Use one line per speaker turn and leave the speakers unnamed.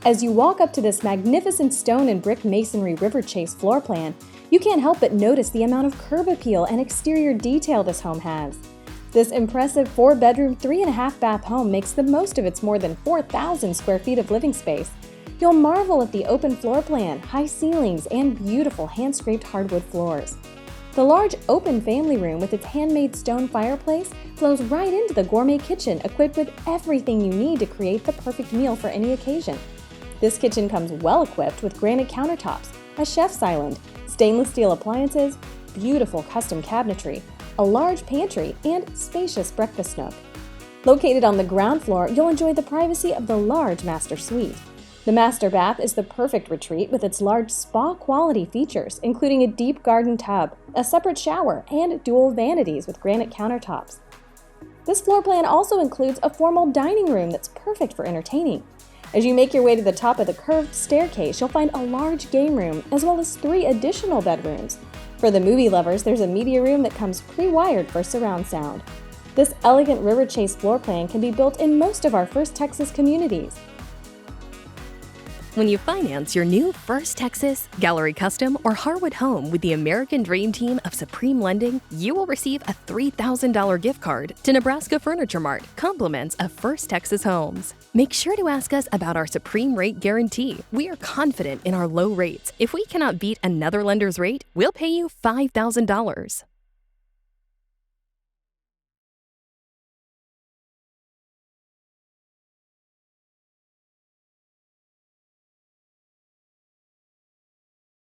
As you walk up to this magnificent stone and brick masonry Riverchase floor plan, you can't help but notice the amount of curb appeal and exterior detail this home has. This impressive 4-bedroom, 3.5-bath home makes the most of its more than 4,000 square feet of living space. You'll marvel at the open floor plan, high ceilings, and beautiful hand-scraped hardwood floors. The large open family room with its handmade stone fireplace flows right into the gourmet kitchen equipped with everything you need to create the perfect meal for any occasion. This kitchen comes well equipped with granite countertops, a chef's island, stainless steel appliances, beautiful custom cabinetry, a large pantry, and spacious breakfast nook. Located on the ground floor, you'll enjoy the privacy of the large master suite. The master bath is the perfect retreat with its large spa-quality features, including a deep garden tub, a separate shower, and dual vanities with granite countertops. This floor plan also includes a formal dining room that's perfect for entertaining. As you make your way to the top of the curved staircase, you'll find a large game room as well as 3 additional bedrooms. For the movie lovers, there's a media room that comes pre-wired for surround sound. This elegant Riverchase floor plan can be built in most of our First Texas communities.
When you finance your new First Texas, Gallery Custom, or Harwood home with the American Dream Team of Supreme Lending, you will receive a $3,000 gift card to Nebraska Furniture Mart, compliments of First Texas homes. Make sure to ask us about our Supreme Rate Guarantee. We are confident in our low rates. If we cannot beat another lender's rate, we'll pay you $5,000.